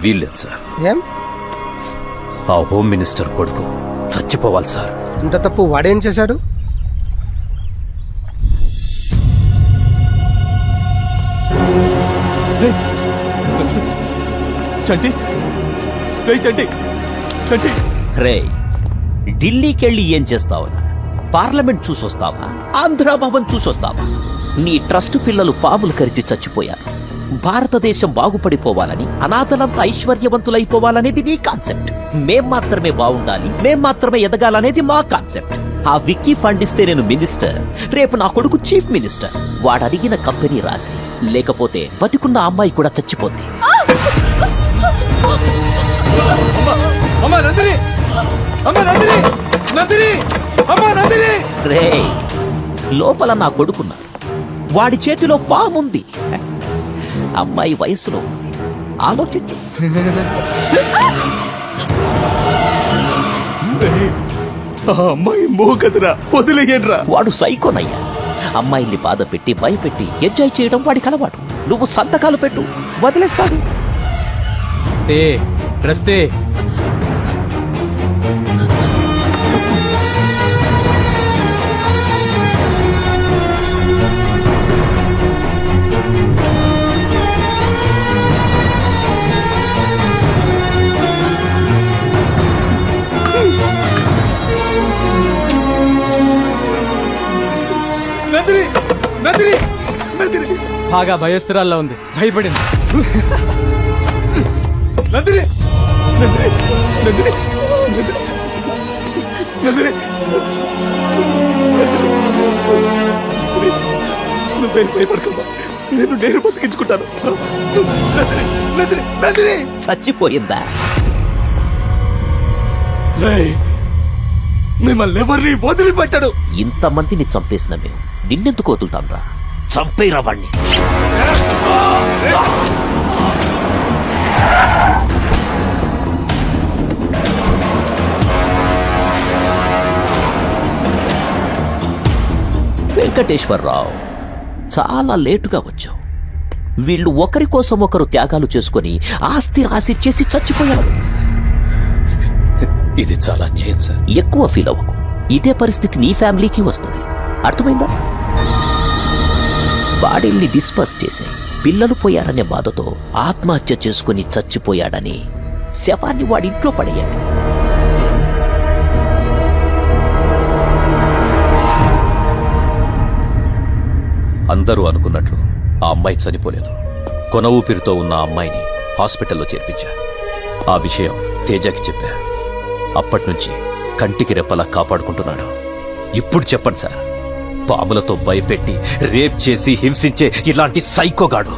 వీల్లేదు సార్. ఏం ఆ హోమ్ మినిస్టర్ కొడుకు చచ్చిపోవాలి సార్. అంత తప్పు వాడేం చేశాడు? చంటి చంటి చంటి రే, ఢిల్లీకెళ్ళి ఏం చేస్తావన్నా? పార్లమెంట్ చూసొస్తావా? ఆంధ్రాభవన్ చూసొస్తావా? నీ ట్రస్ట్ పిల్లలు పాములు కరిచి చచ్చిపోయారు. భారతదేశం బాగుపడిపోవాలని, అనాథలంతా ఐశ్వర్యవంతులైపోవాలనేది నీ కాన్సెప్ట్. మేం మాత్రమే బాగుండాలి, మేం మాత్రమే ఎదగాలనేది మా కాన్సెప్ట్. ఆ విక్కీ ఫండ్ ఇస్తే నేను మినిస్టర్, రేపు నా కొడుకు చీఫ్ మినిస్టర్. వాడు అడిగిన కంపెనీ రాసి, లేకపోతే బతికున్న అమ్మాయి కూడా చచ్చిపోద్ది. రే, లోపల నా కొడుకున్నాడు, వాడి చేతిలో పాముంది. అమ్మాయి వయసులో ఆలోచించు. అమ్మాయి మోకదురా, వదిలేయండ్రా. వాడు సైకోనయ్యా. అమ్మాయిల్ని బాధ పెట్టి భయపెట్టి ఎంజాయ్ చేయడం వాడికి అలవాటు. నువ్వు సంతకాలు పెట్టు, వదిలేస్తాడు. రస్తే బాగా భయస్థిరాల్లో ఉంది, భయపడింది. నేను బతికించుకుంటాను. చచ్చిపోయిందా? మిమ్మల్ని ఎవరిని వదిలిపెట్టాడు. ఇంతమందిని చంపేసిన మేము నిన్నెందుకు వదులుతాం రా? చంపేరా వాణ్ణి. వెంకటేశ్వరరావు, చాలా లేటుగా వచ్చావు. వీళ్ళు ఒకరి కోసం ఒకరు త్యాగాలు చేసుకుని ఆస్తి రాసిచ్చేసి చచ్చిపోయారు. ఇది చాలా అన్యాయం సార్. ఎక్కువ ఫీల్ అవ్వకు. ఇదే పరిస్థితి నీ ఫ్యామిలీకి వస్తుంది. అర్థమైందా? బాడీల్ని డిస్పర్స్ చేసి పిల్లలు పోయారనే బాధతో ఆత్మహత్య చేసుకుని చచ్చిపోయాడని శవాన్ని వాడింట్లో పడేయండి. అందరూ అనుకున్నట్లు ఆ అమ్మాయి చనిపోలేదు. కొన ఊపిరితో ఉన్న ఆ అమ్మాయిని హాస్పిటల్లో చేర్పించా. ఆ విషయం తేజకి చెప్పా. అప్పట్నుంచి కంటికి రెప్పలా కాపాడుకుంటున్నాడు. ఇప్పుడు చెప్పండి సార్, పాములతో భయపెట్టి రేప్ చేసి హింసించే ఇలాంటి సైకోగాడు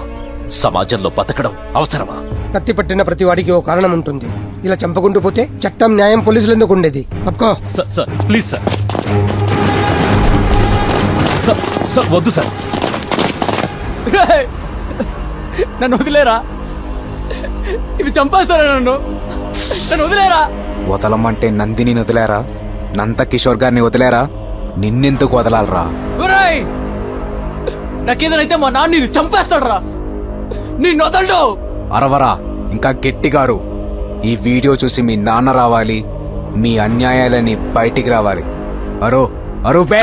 సమాజంలో బతకడం అవసరమా? కత్తి పట్టిన ప్రతి వాడికి ఓ కారణం ఉంటుంది. ఇలా చంపకుంటూ పోతే చట్టం, న్యాయం, పోలీసులు ఎందుకు ఉండేది? అప్పుకో. Sir please sir. సార్ వద్దు సార్. నన్ను వదిలేరా, ఇవి చంపేస్తారా? నన్ను వదిలేరా. వదలమంటే నందిని వదిలేరా? నంద కిషోర్ గారిని వదిలేరా? నిన్నెందుకు వదలాలరా? నాకేదైతే మా నాన్న చంపేస్తాడు రా. నిన్ను వదలడు. అరవరా, ఇంకా గట్టిగారు. ఈ వీడియో చూసి మీ నాన్న రావాలి, మీ అన్యాయాలని బయటికి రావాలి. అరో అరో బే.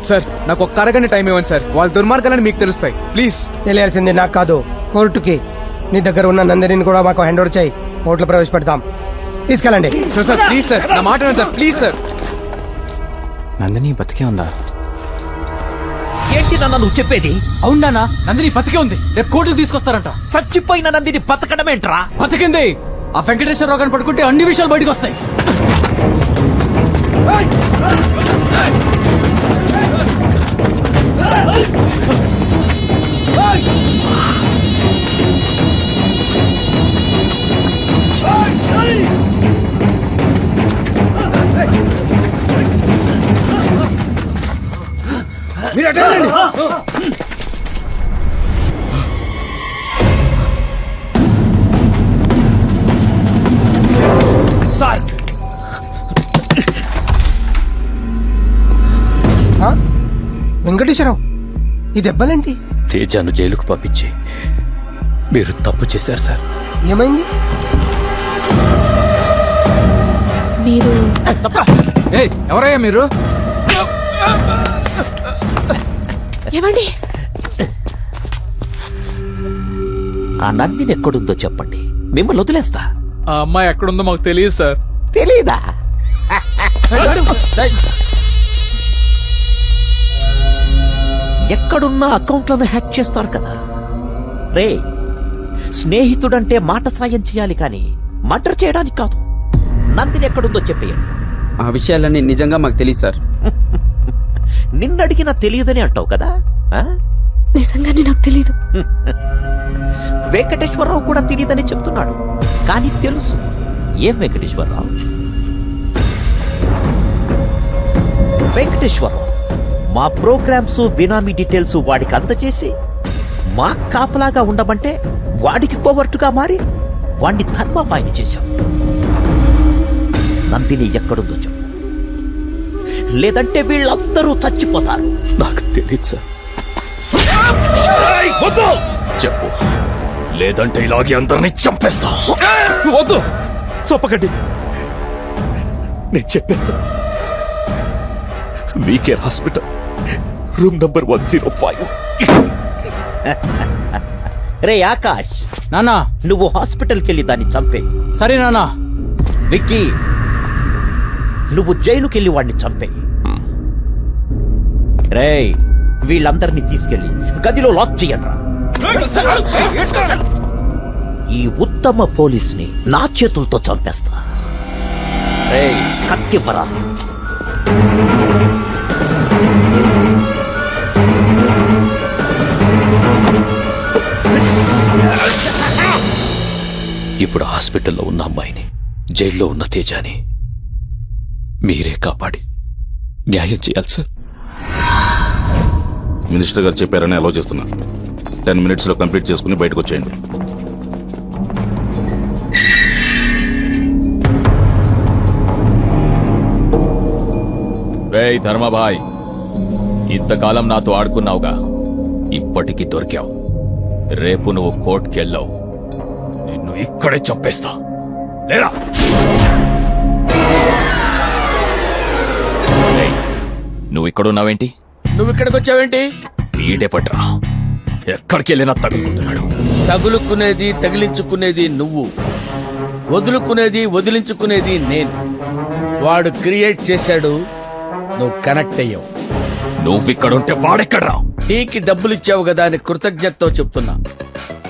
సార్, నాకు ఒక్క అరగంట టైం ఇవ్వండి సార్. వాళ్ళ దుర్మార్గాలని మీకు తెలుస్తాయి. ప్లీజ్. తెలియాల్సింది నాకు కాదు, కోర్టుకి. నీ దగ్గర ఉన్న నందిని కూడా మాకు హ్యాండ్ ఓవర్ చేయి. కోర్టులో ప్రవేశపెడతాం. తీసుకెళ్ళండి. సార్ ప్లీజ్ సార్, నా మాట వినండి సార్. Please sir. నందిని బతికే ఉందా? ఏంటి నాన్న నువ్వు చెప్పేది? అవునా? నందిని బతికే ఉంది. రేపు కోర్టుకు తీసుకొస్తారంట. చచ్చిపోయిన నందిని బతకడమేంట్రా? బతికింది. ఆ వెంకటేశ్వరరావు గారిని పడుకుంటే అన్ని విషయాలు బయటకు వస్తాయి. సార్, వెంకటేశ్వరరావు ఈ దెబ్బలేంటి? తేజాను జైలుకు పంపించి మీరు తప్పు చేశారు సార్. ఏమైంది? మీరు ఎవరయ్యా మీరు? ఏమండి? ఆ నందిని ఎక్కడుందో చెప్పండి, మిమ్మల్ని వదిలేస్తా. ఆ అమ్మాయి ఎక్కడుందో మాకు తెలియదు సార్. తెలీదా? ఎక్కడున్నా అకౌంట్లను హ్యాక్ చేస్తారు కదా రే. స్నేహితుడంటే మాట సాయం చేయాలి కానీ మర్డర్ చేయడానికి కాదు. నందిని ఎక్కడుందో చెప్పేయండి. ఆ విషయాలన్నీ నిజంగా మాకు తెలియదు సార్. నిన్నడిగినా తెలియదని అంటావు కదా. ఆ? నిజంగానే నాకు తెలీదు. వెంకటేశ్వరరావు కూడా తెలియదని చెప్తున్నాడు, కానీ తెలుసు. ఏం వెంకటేశ్వరరావు? వెంకటేశ్వరరావు మా ప్రోగ్రామ్స్ బినామీ డీటెయిల్స్ వాడికి అందజేసి మా కాపలాగా ఉండమంటే వాడికి కోవర్టుగా మారి వాడిని ధర్మపాయని చేశాం. నందిని ఎక్కడుందో చెప్పు, లేదంటే వీళ్ళందరూ చచ్చిపోతారు. నాకు తెలియదు సార్. చెప్పు, లేదంటే ఇలాగే అందరినీ చంపేస్తా. వద్దు, చంపకండి. నేను చెప్పేస్తా. WeCare hospital, room number 105. రే ఆకాష్, నానా నువ్వు హాస్పిటల్కి వెళ్ళి దాన్ని చంపే. సరే నానా. విక్కీ, నువ్వు జైలుకెళ్ళి వాడిని చంపే. రేయ్, వీళ్ళందరినీ తీసుకెళ్లి గదిలో లాక్ చెయ్యండ్రా. ఈ ఉత్తమ పోలీస్ని నా చేతులతో చంపేస్తా. రేయ్, కత్తివ్వరా. ఇప్పుడు హాస్పిటల్లో ఉన్న అమ్మాయిని, జైల్లో ఉన్న తేజాని మీరే కాపాడి న్యాయం చేయాలి సార్. మినిస్టర్ గారు చెప్పారని అలో చేస్తున్నా. 10 minutes లో కంప్లీట్ చేసుకుని బయటకు వచ్చేయండి. రేయ్ ధర్మభాయ్, ఇంతకాలం నాతో ఆడుకున్నావుగా, ఇప్పటికీ దొరికావు. రేపు నువ్వు కోర్టుకెళ్ళావు, నిన్ను ఇక్కడే చంపేస్తా. లేరా? రేయ్, నువ్వు ఇక్కడున్నావేంటి? నువ్వు ఇక్కడికి వచ్చావేంటి? వీడే పట్రా, ఎక్కడికి వెళ్ళినా తగులుకుంటున్నాడు. తగులుకునేది తగిలించుకునేది నువ్వు, వదులుకునేది వదిలించుకునేది నేను. వాడు క్రియేట్ చేశాడు, నువ్వు కనెక్ట్ అయ్యావు. నువ్విక్కడుంటే వాడెక్కడ్రా? టీకి డబ్బులు ఇచ్చావు కదా అని కృతజ్ఞతతో చెప్తున్నా.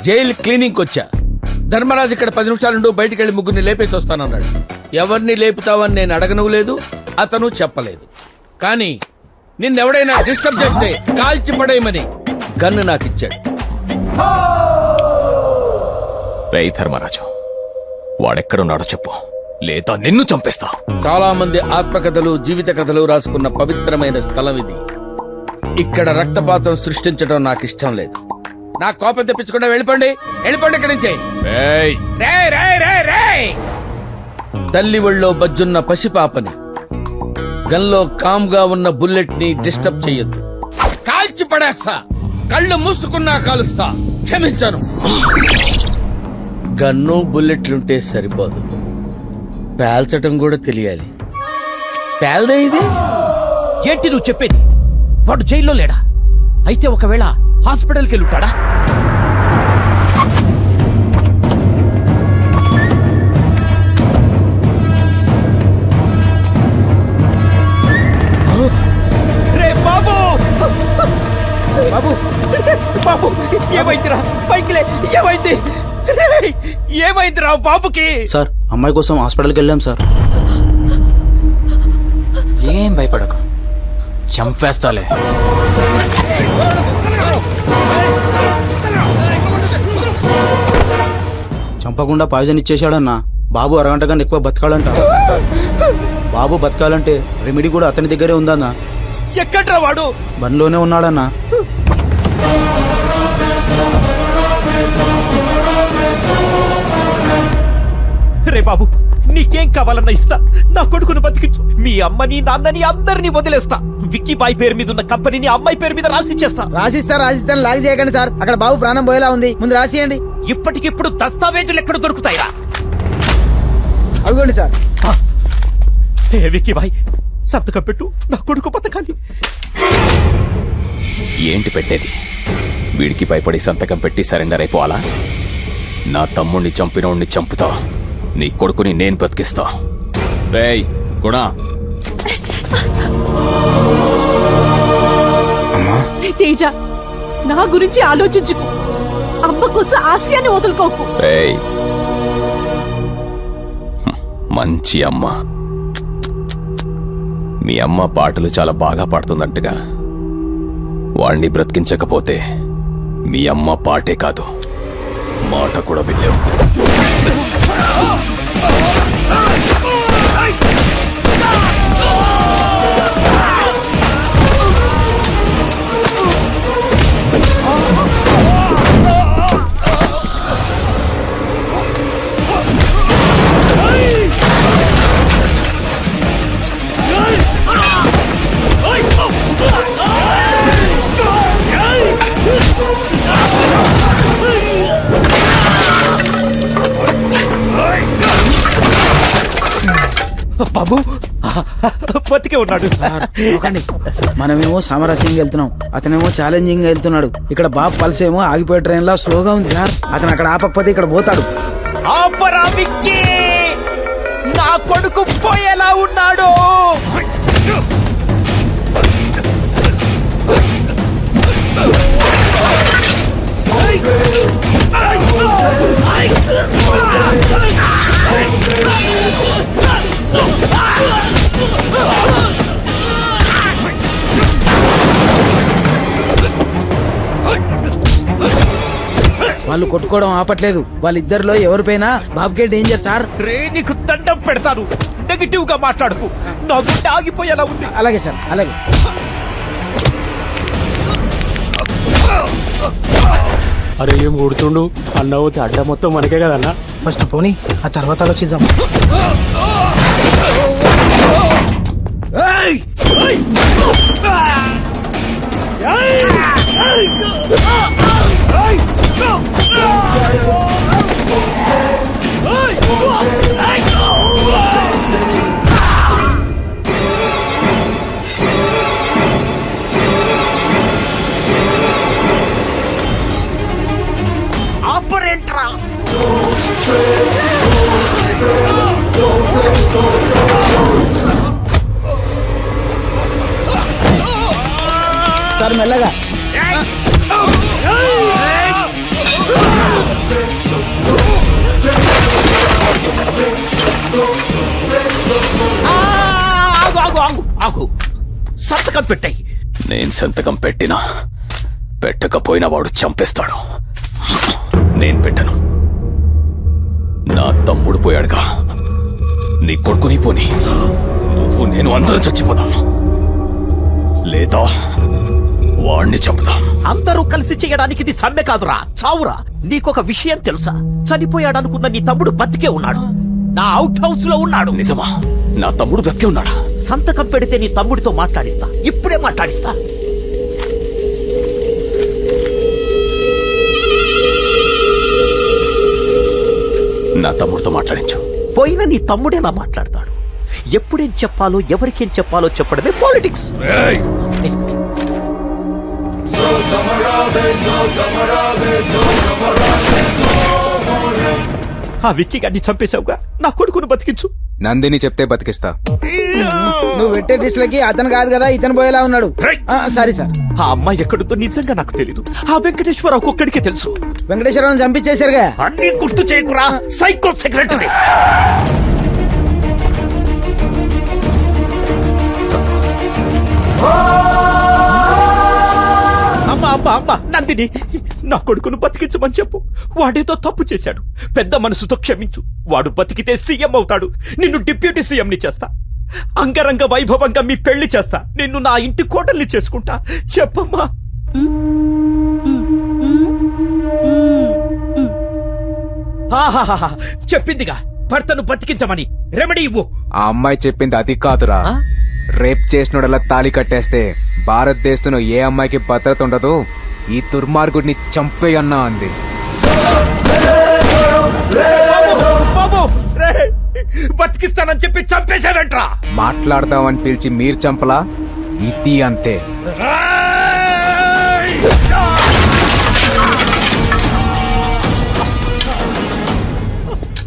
జైలు క్లీనింగ్ వచ్చా. ధర్మరాజు ఇక్కడ 10 నిమిషాలుండు, బయటికి వెళ్లి ముగ్గురిని లేపేసి వస్తానన్నాడు. ఎవరిని లేపుతావని నేను అడగనవు లేదు, అతను చెప్పలేదు. కానీ నిన్నెవడైనా డిస్టర్బ్ చేస్తే కాల్చి పడేయమని గన్ను నాకిచ్చాడు. రేయ్ ధర్మరాజు, వాడెక్కడున్నాడో చెప్పు, లేదా నిన్ను చంపేస్తా. చాలా మంది ఆత్మకథలు, జీవిత కథలు రాసుకున్న పవిత్రమైన స్థలం ఇది. ఇక్కడ రక్తపాతం సృష్టించడం నాకు ఇష్టం లేదు. నా కోపం తెప్పించకుండా వెళ్ళిపోండి, వెళ్ళిపోండి ఇక్కడి నుంచి. రేయ్, రేయ్, రేయ్, రేయ్, రేయ్. తల్లి ఒళ్ళో బజ్జున్న పసిపాపని, గన్లో కామ్గా ఉన్న బుల్లెట్ ని డిస్టర్బ్ చెయ్యొద్దు. కాల్చి పడేస్తా, కళ్ళు మూసుకున్నా కాలుస్తా. క్షమించను. గన్ను బుల్లెట్లుంటే సరిపోదు, పేల్చటం కూడా తెలియాలి. పేల్దే ఇది. ఏంటి నువ్వు చెప్పేది? వాడు జైల్లో లేడా? అయితే ఒకవేళ హాస్పిటల్కి వెళ్ళుంటాడా? రే బాబు, బాబు, బాబు, ఏమైందిరా? పైకిలే, ఏమైంది? రేయ్, ఏమైందిరా బాబుకి? సార్, అమ్మాయి కోసం హాస్పిటల్కి వెళ్ళాం సార్. ఏం భయపడకు, చంపేస్తాలే. చంపకుండా పాయిజన్ ఇచ్చేశాడన్నా. బాబు అరగంట కన్నా ఎక్కువ బతకాలంట. బాబు బతకాలంటే రెమెడీ కూడా అతని దగ్గరే ఉందన్నా. ఎక్కడ్రా వాడు? బండిలోనే ఉన్నాడన్నా. రే బాబు, నీకేం కావాలన్నా ఇస్తా. నా కొడుకును బతికించు. మీ అమ్మని నాన్నని అందరినీ వదిలేస్తా. విక్కీ బాయ్ పేరు మీద ఉన్న కంపెనీని అమ్మాయి పేరు మీద రాసిచ్చేస్తా. రాసిస్తాను లాగ్ చేయకండి సార్. అక్కడ బాబు ప్రాణం పోయేలా ఉంది, ముందు రాసియండి. ఇప్పటికిప్పుడు దస్తావేజులు ఎక్కడ దొరుకుతాయిరా? అదిగోండి సార్. ఏ విక్కీ బాయ్, సంతకం పెట్టు. నా కొడుకు బతకాలి. ఏంటి పెట్టేది? వీడికి భయపడి సంతకం పెట్టి సరెండర్ అయిపోవాలా? నా తమ్ముణ్ణి చంపినోడిని చంపుతా, నీ కొడుకుని నేను బతికిస్తా. రేయ్ గుణ, తేజ, నా గురించి ఆలోచించుకో. అమ్మ కోసం ఆస్యాన్ని వదులుకోకు. రేయ్ మంచి అమ్మ. మీ అమ్మ పాటలు చాలా బాగా పాడుతుందంటగా. వాణ్ణి బ్రతికించకపోతే మీ అమ్మ పాటే కాదు, మాట కూడా వినలేవు. బాబు బతికే ఉన్నాడు. మనమేమో సామరస్యంగా వెళ్తున్నాం, అతనేమో ఛాలెంజింగ్ గా వెళ్తున్నాడు. ఇక్కడ బాబు పల్స్ ఏమో ఆగిపోయే ట్రైన్ లా స్లోగా ఉంది సార్. అతను అక్కడ ఆపకపోతే ఇక్కడ పోతాడు. ఆపరా విక్కీ, నా కొడుకు పోయేలా ఉన్నాడు. వాళ్ళు కొట్టుకోవడం ఆపట్లేదు. వాళ్ళిద్దరిలో ఎవరిపైనా బాబుకే డేంజర్ సార్. రే నీకు దండం పెడతాను, నెగిటివ్ గా మాట్లాడుకు. నా గుండె ఆగిపోయేలా ఉంది. అలాగే సార్, అలాగే. అరే ఏం కొడుతుండు అన్న, పోతే అడ్డ మొత్తం మనకే కదన్నా. ఫస్ట్ పోనీ, ఆ తర్వాత ఆలోచిద్దాం. ఆపరేంట్రా. సార్ మెల్లగా. ఆగు, సంతకం పెట్టాయి. నేను సంతకం పెట్టినా పెట్టకపోయినా వాడు చంపేస్తాడు. నేను పెట్టను. నా తమ్ముడు పోయాడుగా, నీ కొడుకుని పోని నువ్వు నేను అందరం చచ్చిపోదాం, లేదా వాణ్ణి చంపుదాం. అందరూ కలిసి చేయడానికి ఇది సమ్మె కాదురా, చావురా. నీకొక విషయం తెలుసా? చనిపోయాడనుకున్న నీ తమ్ముడు బతికే ఉన్నాడు. నా అవుట్ హౌస్ లో ఉన్నాడు. నిజమా? నా తమ్ముడు బతికే ఉన్నాడా? సంతకం పెడితే నీ తమ్ముడితో మాట్లాడిస్తా, ఇప్పుడే మాట్లాడిస్తా. నా తమ్ముడితో మాట్లాడించు. పోయిన నీ తమ్ముడేలా మాట్లాడతాడు? ఎప్పుడేం చెప్పాలో ఎవరికేం చెప్పాలో చెప్పడమే పాలిటిక్స్. ఆ విక్కీ గారిని చంపేశావుగా, నా కొడుకును బతికించు. నందిని చెప్తే బతికిస్తా. నువ్వు పెట్టే డిస్లకి అతను కాదు కదా, ఇతను పోయేలా ఉన్నాడు. Sorry sir. ఆ అమ్మాయి ఎక్కడుందో నిజంగా నాకు తెలీదు. ఆ వెంకటేశ్వరరావు ఒక్కడికే తెలుసు. వెంకటేశ్వరరావు చంపించేశారుగా. అన్ని గుర్తు చేయకురా, సైకో సెక్రటరీ. అమ్మా నందిని, నా కొడుకును బతికించమని చెప్పు. వాడేదో తప్పు చేశాడు, పెద్ద మనసుతో క్షమించు. వాడు బతికితే సీఎం అవుతాడు, నిన్ను డిప్యూటీ సీఎం ని చేస్తా. అంగరంగ వైభవంగా మీ పెళ్లి చేస్తా. నిన్ను నా ఇంటి కోడల్ని చేసుకుంటా. చెప్పమ్మా. చెప్పిందిగా, భర్తను బతికించమని రెమెడీ ఇవ్వు. ఆ అమ్మాయి చెప్పింది అది కాదురా. రేప్ చేసినోడలా తాళి కట్టేస్తే భారతదేశంలో ఏ అమ్మాయికి భద్రత ఉండదు, ఈ దుర్మార్గుడిని చంపేయన్నా అంది. బతికిస్తానని చెప్పి చంపేశాడంట్రా. మాట్లాడదామని పిలిచి మీరు చంపలా, ఇది అంతే.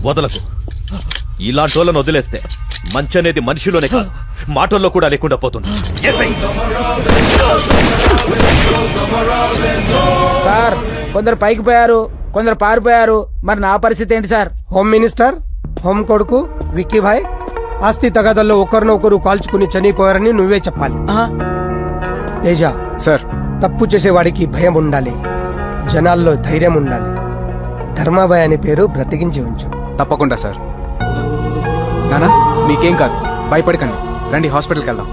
వదలకు. ఇలాంటోళ్ళను వదిలేస్తే మంచి అనేది మనిషిలోనే కాదు మాటల్లో కూడా లేకుండా పోతుంది. సార్ కొందరు పైకి పోయారు, కొందరు పారిపోయారు. మరి నా పరిస్థితి ఏంటి సార్? హోమ్ మినిస్టర్, హోమ్ కొడుకు విక్కీ భాయ్ ఆస్తి తగాదల్లో ఒకరినొకరు కాల్చుకుని చనిపోయారని నువ్వే చెప్పాలి. తేజ, సార్ తప్పు చేసేవాడికి భయం ఉండాలి, జనాల్లో ధైర్యం ఉండాలి. ధర్మాబాయ్ అనే పేరు బ్రతికించి ఉంచు. తప్పకుండా సార్. నానా మీకేం కాదు, భయపడకండి. రండి హాస్పిటల్కి వెళ్దాం.